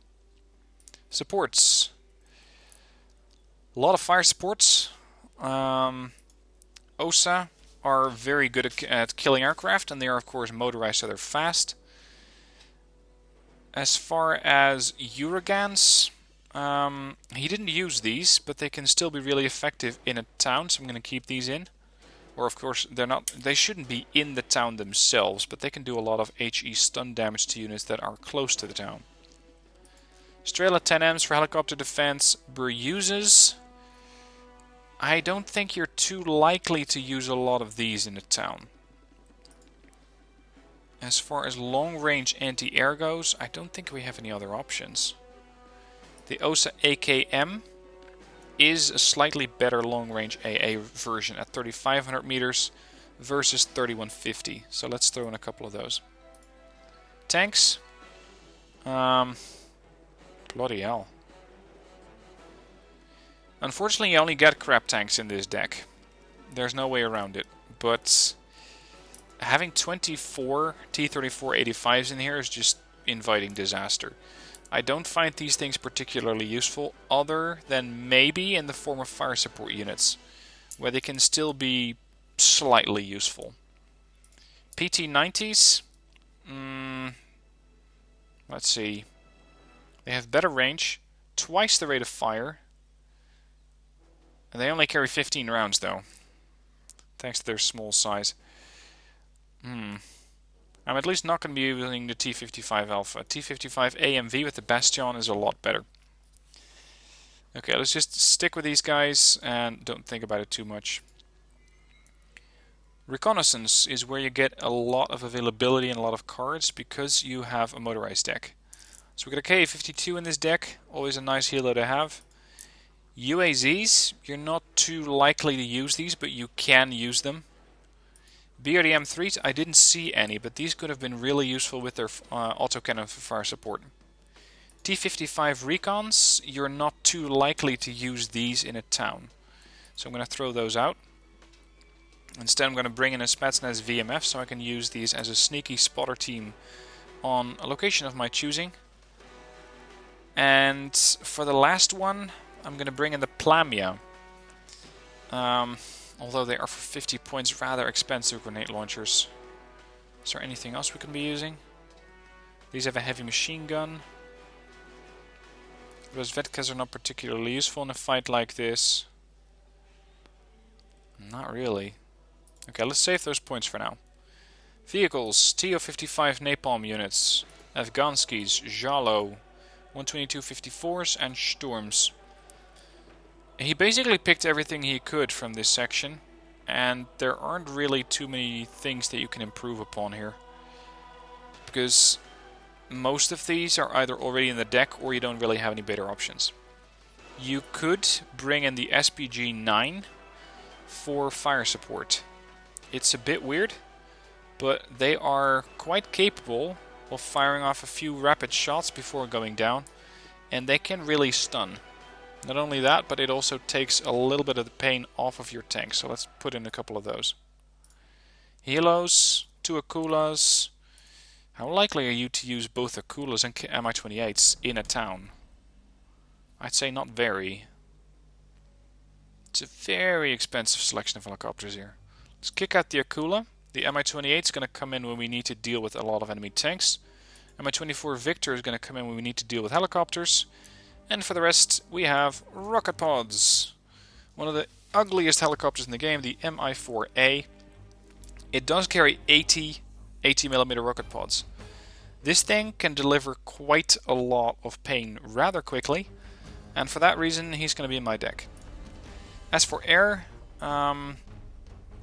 Supports. A lot of fire supports. OSA are very good at killing aircraft, and they are of course motorized, so they're fast. As far as Uragans, he didn't use these, but they can still be really effective in a town, so I'm going to keep these in. Or of course, they shouldn't be in the town themselves, but they can do a lot of HE stun damage to units that are close to the town. Strela 10Ms for helicopter defense. Bruises. I don't think you're too likely to use a lot of these in the town. As far as long-range anti-air goes, I don't think we have any other options. The OSA AKM is a slightly better long-range AA version at 3,500 meters versus 3,150. So let's throw in a couple of those. Tanks. Bloody hell. Unfortunately, you only get crap tanks in this deck. There's no way around it. But having 24 T-34-85s in here is just inviting disaster. I don't find these things particularly useful, other than maybe in the form of fire support units, where they can still be slightly useful. PT-90s, let's see. They have better range, twice the rate of fire, and they only carry 15 rounds though, thanks to their small size. I'm at least not going to be using the T-55 Alpha. T-55 AMV with the Bastion is a lot better. Okay, let's just stick with these guys and don't think about it too much. Reconnaissance is where you get a lot of availability and a lot of cards because you have a motorized deck. So we got a KA-52 in this deck, always a nice helo to have. UAZs, you're not too likely to use these, but you can use them. BRDM-3s, I didn't see any, but these could have been really useful with their autocannon for fire support. T-55 Recons, you're not too likely to use these in a town. So I'm going to throw those out. Instead I'm going to bring in a Spetsnaz VMF so I can use these as a sneaky spotter team on a location of my choosing. And for the last one, I'm going to bring in the Plamia. Although they are for 50 points rather expensive grenade launchers. Is there anything else we can be using? These have a heavy machine gun. Those Vetkas are not particularly useful in a fight like this. Not really. Okay, let's save those points for now. Vehicles, TO-55 napalm units, Afghanskis, Jalo, 122-54s and Storms. He basically picked everything he could from this section, and there aren't really too many things that you can improve upon here. Because most of these are either already in the deck or you don't really have any better options. You could bring in the SPG-9 for fire support. It's a bit weird, but they are quite capable of firing off a few rapid shots before going down, and they can really stun. Not only that, but it also takes a little bit of the pain off of your tank, so let's put in a couple of those. Helos, 2 Akulas. How likely are you to use both Akulas and Mi-28s in a town? I'd say not very. It's a very expensive selection of helicopters here. Let's kick out the Akula. The Mi-28 is going to come in when we need to deal with a lot of enemy tanks. Mi-24 Victor is going to come in when we need to deal with helicopters. And for the rest, we have rocket pods. One of the ugliest helicopters in the game, the Mi-4A. It does carry 80mm rocket pods. This thing can deliver quite a lot of pain rather quickly, and for that reason he's going to be in my deck. As for air,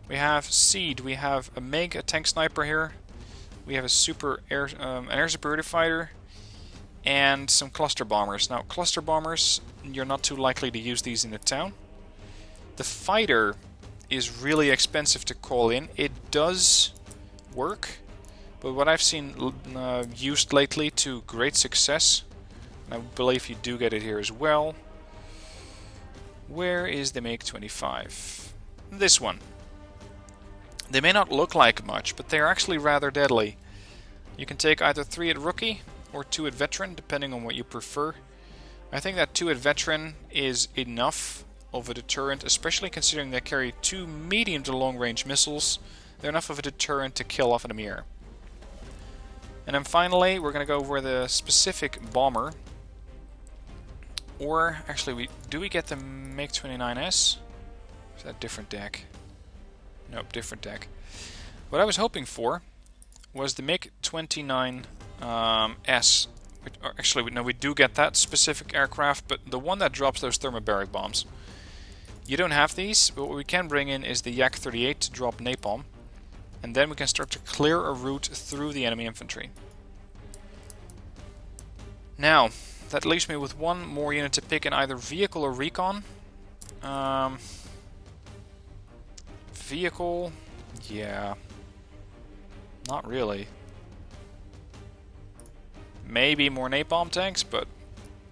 we have Seed, we have a MiG, a tank sniper here, we have an air superiority fighter, and some cluster bombers. Now cluster bombers, you're not too likely to use these in the town. The fighter is really expensive to call in. It does work, but what I've seen used lately to great success, and I believe you do get it here as well. Where is the MiG-25? This one. They may not look like much, but they're actually rather deadly. You can take either 3 at Rookie or 2 at Veteran, depending on what you prefer. I think that 2 at Veteran is enough of a deterrent, especially considering they carry 2 medium to long range missiles. They're enough of a deterrent to kill off enemy air. And then finally, we're going to go for the specific bomber. Or, actually, do we get the MiG-29S? Is that a different deck? Nope, different deck. What I was hoping for was the MiG-29S. Actually, no, we do get that specific aircraft, but the one that drops those thermobaric bombs. You don't have these, but what we can bring in is the Yak-38 to drop napalm. And then we can start to clear a route through the enemy infantry. Now, that leaves me with one more unit to pick in either vehicle or recon. Vehicle, yeah, not really. Maybe more napalm tanks, but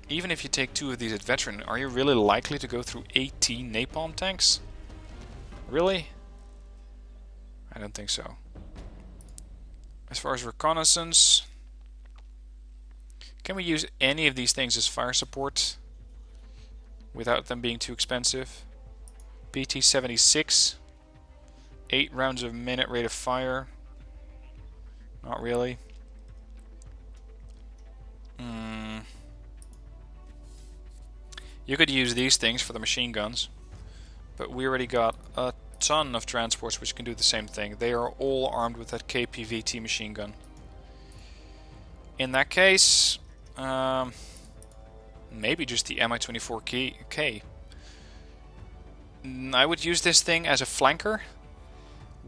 even if you take 2 of these at Veteran, are you really likely to go through 18 napalm tanks? Really? I don't think so. As far as reconnaissance, can we use any of these things as fire support without them being too expensive? PT-76, 8 rounds a minute rate of fire. Not really. You could use these things for the machine guns, but we already got a ton of transports which can do the same thing. They are all armed with that KPVT machine gun. In that case, maybe just the Mi-24K. I would use this thing as a flanker,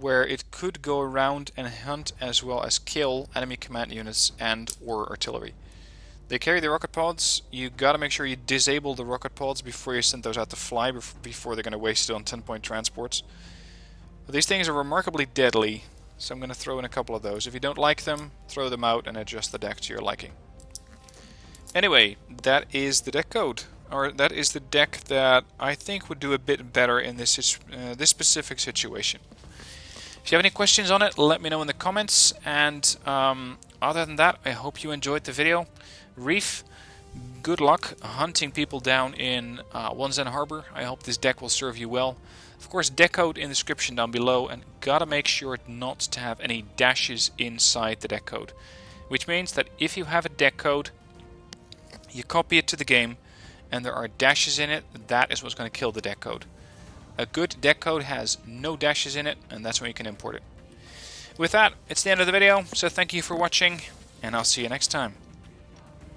where it could go around and hunt as well as kill enemy command units and or artillery. They carry the rocket pods. You gotta make sure you disable the rocket pods before you send those out to fly, before they're gonna waste it on 10-point transports. But these things are remarkably deadly, so I'm gonna throw in a couple of those. If you don't like them, throw them out and adjust the deck to your liking. Anyway, that is the deck code, or that is the deck that I think would do a bit better in this specific situation. If you have any questions on it, let me know in the comments, and other than that, I hope you enjoyed the video. Reef, good luck hunting people down in Wonsan Harbor. I hope this deck will serve you well. Of course, deck code in the description down below, and gotta make sure not to have any dashes inside the deck code. Which means that if you have a deck code, you copy it to the game, and there are dashes in it, that is what's going to kill the deck code. A good deck code has no dashes in it, and that's when you can import it. With that, it's the end of the video, so thank you for watching, and I'll see you next time.